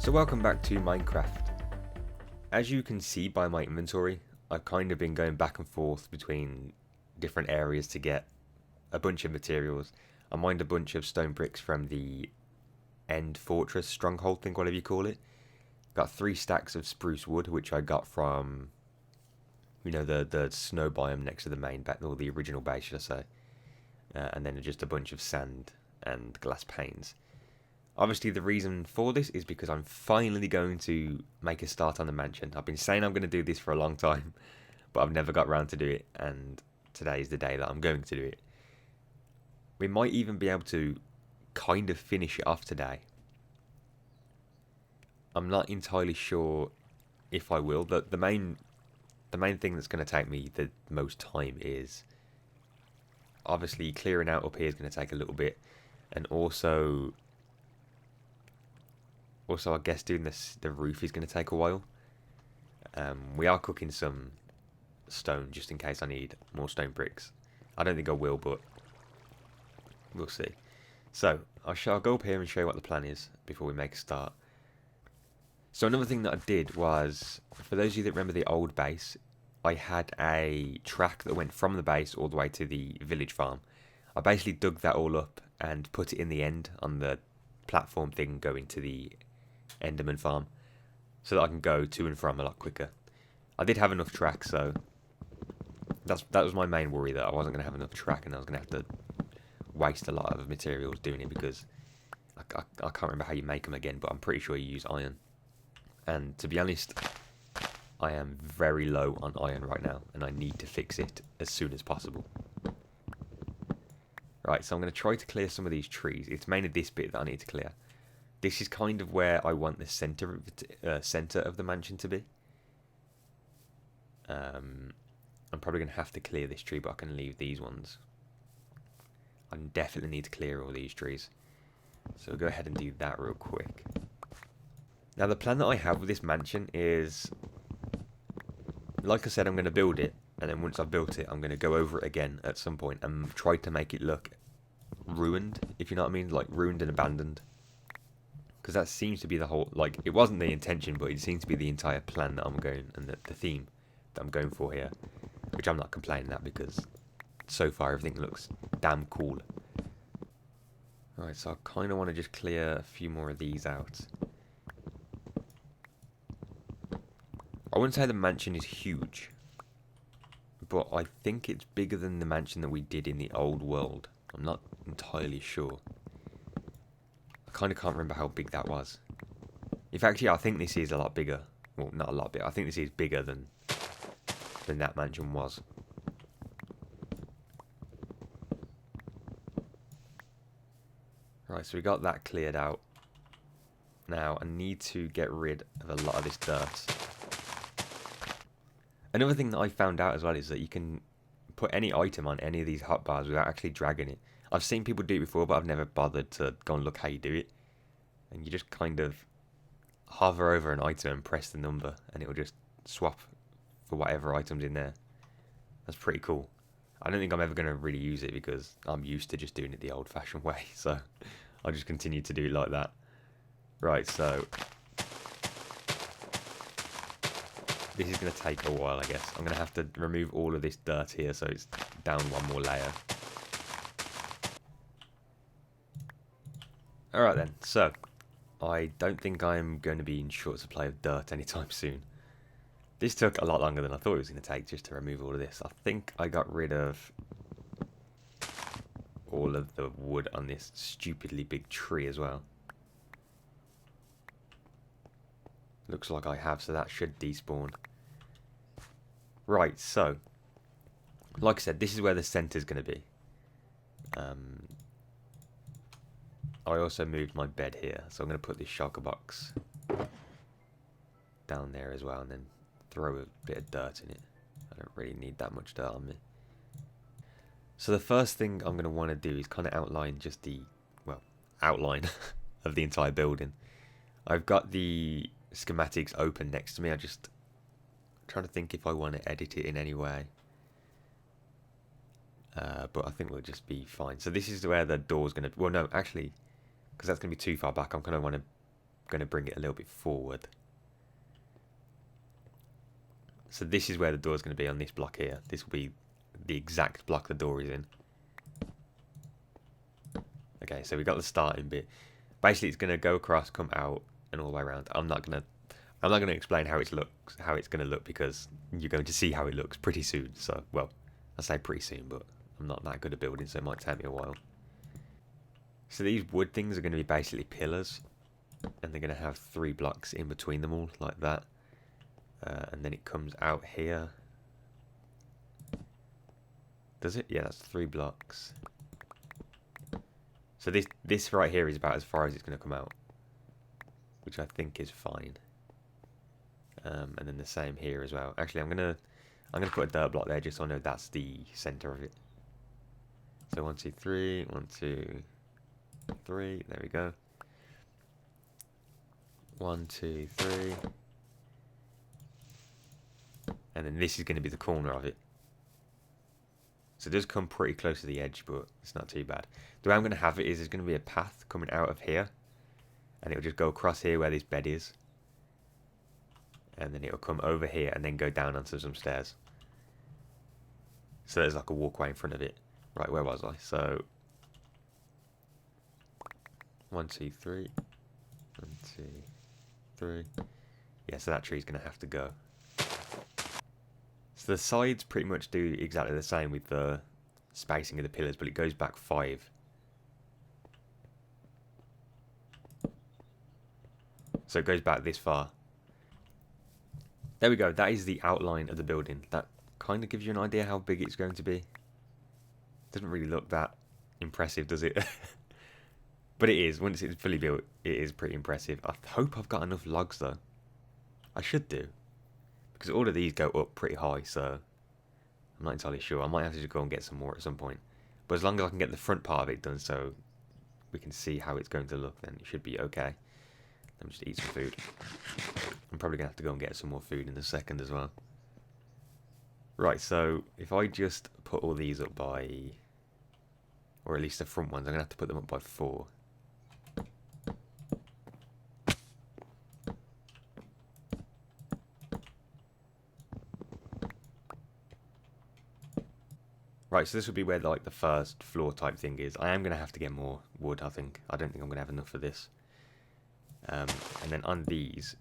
So welcome back to Minecraft. As you can see by my inventory, I've kind of been going back and forth between different areas to get a bunch of materials. I mined a bunch of stone bricks from the End Fortress stronghold thing, whatever you call it. Got 3 stacks of spruce wood, which I got from, the snow biome next to the main base, or the original base, should I say. And then just a bunch of sand and glass panes. Obviously, the reason for this is because I'm finally going to make a start on the mansion. I've been saying I'm going to do this for a long time, but I've never got around to do it, and today is the day that I'm going to do it. We might even be able to kind of finish it off today. I'm not entirely sure if I will. The main thing that's going to take me the most time is obviously clearing out up here is going to take a little bit, and also I guess doing the roof is going to take a while. We are cooking some stone just in case I need more stone bricks. I don't think I will, but we'll see. So I shall go up here and show you what the plan is before we make a start. So another thing that I did was, for those of you that remember the old base, I had a track that went from the base all the way to the village farm. I basically dug that all up and put it in the end on the platform thing going to the Enderman farm, so that I can go to and from a lot quicker. I did have enough track, so that was my main worry, that I wasn't going to have enough track and I was going to have to waste a lot of materials doing it, because I can't remember how you make them again, but I'm pretty sure you use iron. And to be honest, I am very low on iron right now, and I need to fix it as soon as possible. Right, so I'm going to try to clear some of these trees. It's mainly this bit that I need to clear. This is kind of where I want the center of the mansion to be. I'm probably going to have to clear this tree, but I can leave these ones. I definitely need to clear all these trees. So we'll go ahead and do that real quick. Now the plan that I have with this mansion is, like I said, I'm going to build it, and then once I've built it, I'm going to go over it again at some point and try to make it look ruined, if you know what I mean, like ruined and abandoned. Because that seems to be the whole, like, it wasn't the intention, but it seems to be the entire plan that I'm going, and the theme that I'm going for here. Which I'm not complaining at, because so far everything looks damn cool. Alright, so I kind of want to just clear a few more of these out. I wouldn't say the mansion is huge, but I think it's bigger than the mansion that we did in the old world. I'm not entirely sure. I kind of can't remember how big that was. In fact, yeah, I think this is a lot bigger. Well, not a lot bigger. I think this is bigger than that mansion was. Right, so we got that cleared out. Now, I need to get rid of a lot of this dirt. Another thing that I found out as well is that you can put any item on any of these hotbars without actually dragging it. I've seen people do it before, but I've never bothered to go and look how you do it. And you just kind of hover over an item and press the number, and it will just swap for whatever item's in there. That's pretty cool. I don't think I'm ever going to really use it, because I'm used to just doing it the old-fashioned way, so I'll just continue to do it like that. Right, so this is going to take a while, I guess. I'm going to have to remove all of this dirt here, so it's down one more layer. Alright then, so I don't think I'm going to be in short supply of dirt anytime soon. This took a lot longer than I thought it was going to take, just to remove all of this. I think I got rid of all of the wood on this stupidly big tree as well. Looks like I have, so that should despawn. Right, so like I said, this is where the centre's going to be. I also moved my bed here, so I'm going to put this shulker box down there as well, and then throw a bit of dirt in it. I don't really need that much dirt on me. So the first thing I'm going to want to do is kind of outline just the, well, outline of the entire building. I've got the schematics open next to me. I'm just trying to think if I want to edit it in any way. But I think we'll just be fine. So this is where the door's going to, well no, actually, because that's going to be too far back, I'm going to want to going to bring it a little bit forward. So this is where the door is going to be, on this block here. This will be the exact block the door is in. Okay, so we got the starting bit. Basically, it's going to go across, come out, and all the way around. I'm not going to explain how it's going to look, because you're going to see how it looks pretty soon. So, well, I say pretty soon, but I'm not that good at building, so it might take me a while. So these wood things are going to be basically pillars, and they're going to have 3 blocks in between them all, like that. And then it comes out here. Does it? Yeah, that's 3 blocks. So this right here is about as far as it's going to come out, which I think is fine. And then the same here as well. Actually, I'm gonna put a dirt block there just so I know that's the center of it. So 1, 2, 3, 1, 2, 3. There we go. 1, 2, 3. And then this is going to be the corner of it. So it does come pretty close to the edge, but it's not too bad. The way I'm going to have it is there's going to be a path coming out of here, and it'll just go across here where this bed is, and then it'll come over here and then go down onto some stairs. So there's like a walkway in front of it. Right, where was I? So 1, 2, 3. 1, 2, 3. Yeah, so that tree's going to have to go. So the sides pretty much do exactly the same with the spacing of the pillars, but it goes back 5. So it goes back this far. There we go. That is the outline of the building. That kind of gives you an idea how big it's going to be. Doesn't really look that impressive, does it? But it is. Once it's fully built, it is pretty impressive. I hope I've got enough logs, though. I should do. Because all of these go up pretty high, so I'm not entirely sure. I might have to just go and get some more at some point. But as long as I can get the front part of it done so we can see how it's going to look, then it should be okay. Let me just eat some food. I'm probably going to have to go and get some more food in a second as well. Right, so if I just put all these up by, or at least the front ones, I'm going to have to put them up by 4. Right, so this would be where like the first floor type thing is. I am going to have to get more wood, I think. I don't think I'm going to have enough for this. And then on these,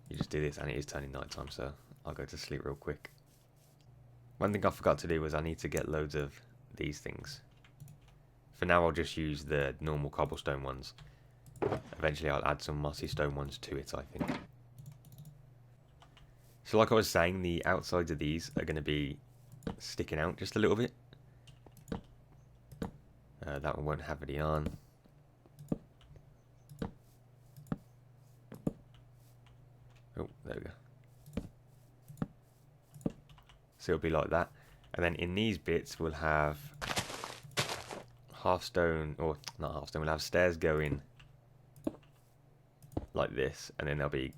you just do this, and it is turning night time, so I'll go to sleep real quick. One thing I forgot to do was I need to get loads of these things. For now, I'll just use the normal cobblestone ones. Eventually, I'll add some mossy stone ones to it, I think. So like I was saying, the outsides of these are going to be sticking out just a little bit. That one won't have any on. Oh, there we go. So it'll be like that. And then in these bits we'll have half stone, or not half stone, we'll have stairs going like this, and then there'll be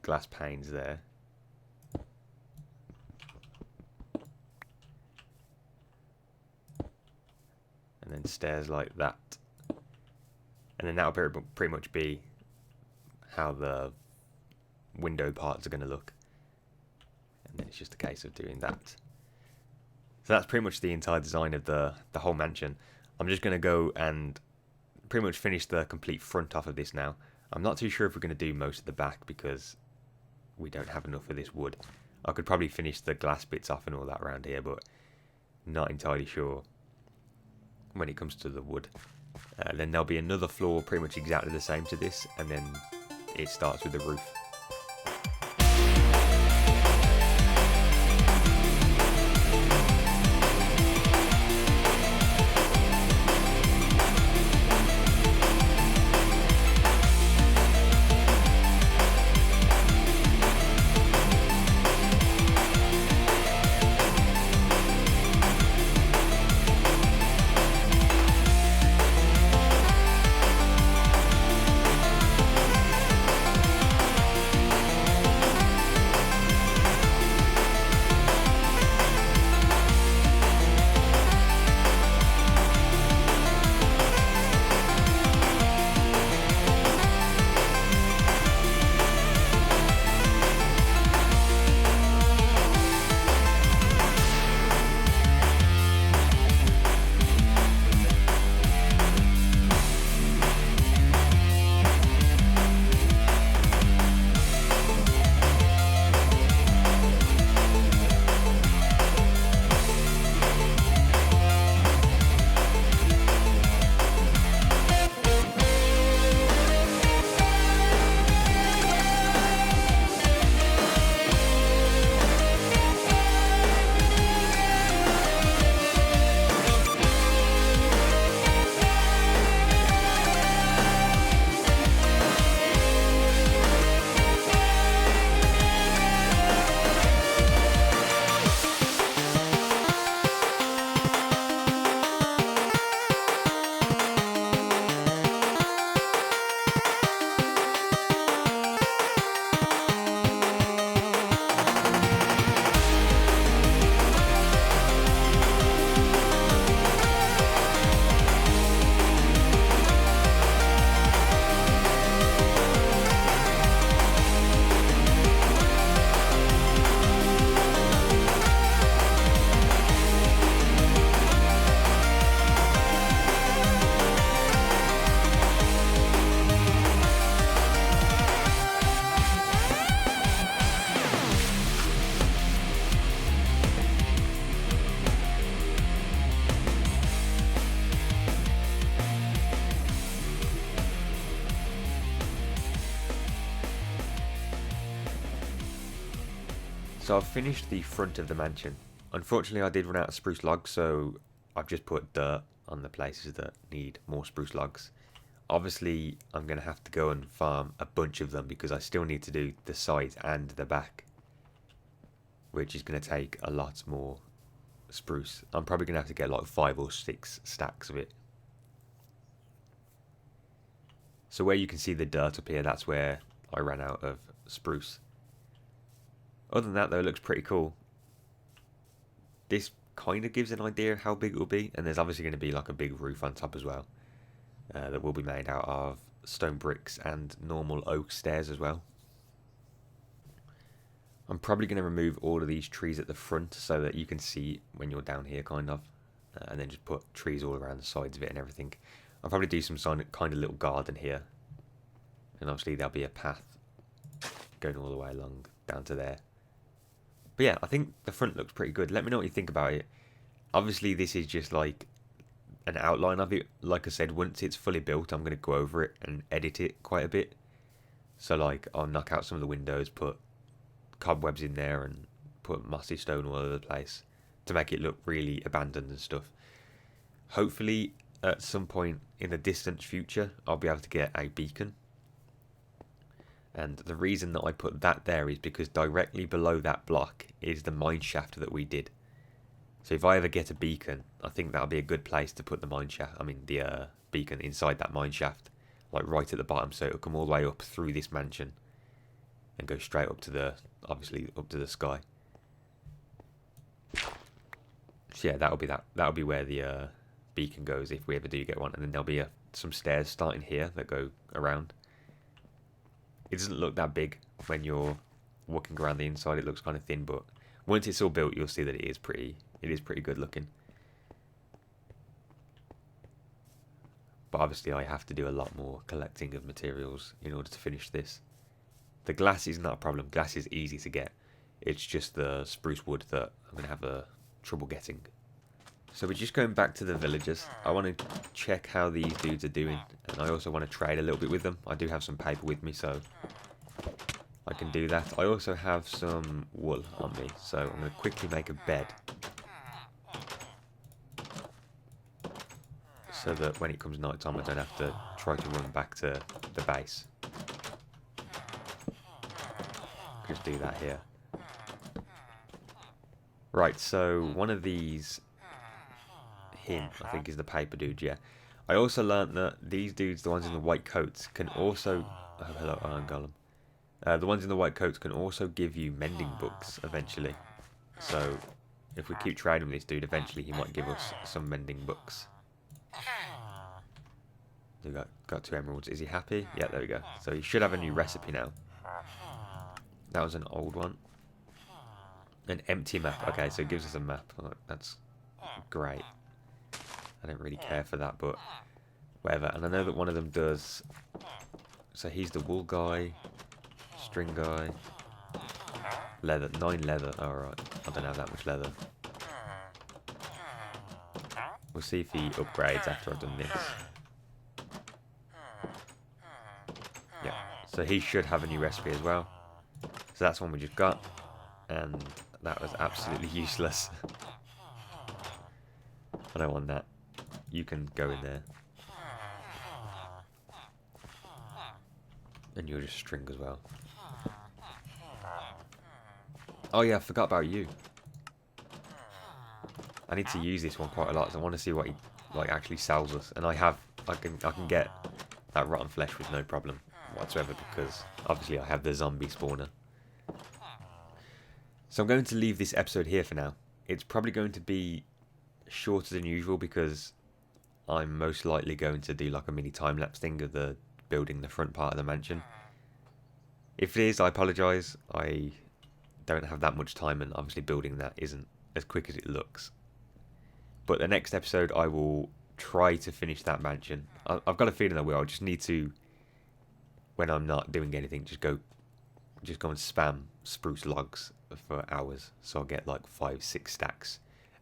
glass panes there. And then stairs like that. And then that'll pretty much be how the window parts are going to look. And then it's just a case of doing that. So that's pretty much the entire design of the whole mansion. I'm just going to go and pretty much finish the complete front off of this now. I'm not too sure if we're going to do most of the back because we don't have enough of this wood. I could probably finish the glass bits off and all that around here, but not entirely sure when it comes to the wood. Then there'll be another floor pretty much exactly the same to this, and then it starts with the roof. So I've finished the front of the mansion. Unfortunately, I did run out of spruce logs, so I've just put dirt on the places that need more spruce logs. Obviously, I'm going to have to go and farm a bunch of them because I still need to do the sides and the back, which is going to take a lot more spruce. I'm probably going to have to get like 5 or 6 stacks of it. So where you can see the dirt up here, that's where I ran out of spruce. Other than that though, it looks pretty cool. This kind of gives an idea of how big it will be, and there's obviously going to be like a big roof on top as well. That will be made out of stone bricks and normal oak stairs as well. I'm probably going to remove all of these trees at the front so that you can see when you're down here kind of, and then just put trees all around the sides of it and everything. I'll probably do some kind of little garden here, and obviously there'll be a path going all the way along down to there. But yeah, I think the front looks pretty good. Let me know what you think about it. Obviously this is just like an outline of it. Like I said, once it's fully built, I'm going to go over it and edit it quite a bit. So like I'll knock out some of the windows, put cobwebs in there and put mossy stone all over the place to make it look really abandoned and stuff. Hopefully at some point in the distant future I'll be able to get a beacon, and the reason that I put that there is because directly below that block is the mine shaft that we did. So if I ever get a beacon, I think that'll be a good place to put the mine shaft, the beacon inside that mine shaft, like right at the bottom, so it'll come all the way up through this mansion and go straight up to the, obviously up to the sky. So yeah, that'll be where the beacon goes if we ever do get one, and then there'll be some stairs starting here that go around. It doesn't look that big when you're walking around the inside. It looks kind of thin, but once it's all built, you'll see that it is pretty good looking. But obviously, I have to do a lot more collecting of materials in order to finish this. The glass is not a problem. Glass is easy to get. It's just the spruce wood that I'm going to have trouble getting. So we're just going back to the villagers. I want to check how these dudes are doing, and I also want to trade a little bit with them. I do have some paper with me, so I can do that. I also have some wool on me, so I'm going to quickly make a bed so that when it comes night time I don't have to try to run back to the base. Just do that here. Right, so one of these, him, I think is the paper dude, yeah. I also learnt that these dudes, the ones in the white coats, can also... Oh, hello, Iron Golem. The ones in the white coats can also give you mending books eventually. So, if we keep trading with this dude, eventually he might give us some mending books. We got 2 emeralds. Is he happy? Yeah, there we go. So he should have a new recipe now. That was an old one. An empty map. Okay, so it gives us a map. Oh, that's great. I don't really care for that, but whatever. And I know that one of them does... So he's the wool guy, string guy, leather. 9 leather. Alright, I don't have that much leather. We'll see if he upgrades after I've done this. Yeah, so he should have a new recipe as well. So that's one we just got, and that was absolutely useless. I don't want that. You can go in there. And you're just string as well. Oh yeah, I forgot about you. I need to use this one quite a lot, so I want to see what he actually sells us. And I can get that rotten flesh with no problem whatsoever, because obviously I have the zombie spawner. So I'm going to leave this episode here for now. It's probably going to be shorter than usual because I'm most likely going to do like a mini time-lapse thing of the building the front part of the mansion. If it is, I apologise. I don't have that much time, and obviously building that isn't as quick as it looks. But the next episode I will try to finish that mansion. I've got a feeling I will. I just need to, when I'm not doing anything, just go and spam spruce logs for hours, so I'll get like 5-6 stacks,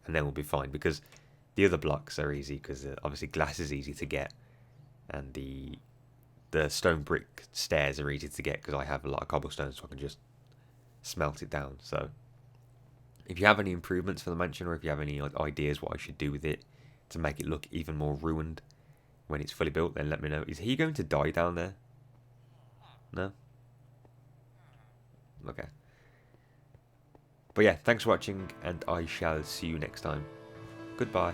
and then we'll be fine, because the other blocks are easy, because obviously glass is easy to get, and the stone brick stairs are easy to get because I have a lot of cobblestone, so I can just smelt it down. So If you have any improvements for the mansion, or if you have any like ideas what I should do with it to make it look even more ruined when it's fully built, then let me know. Is he going to die down there? No? Okay. But yeah, thanks for watching, and I shall see you next time. Goodbye.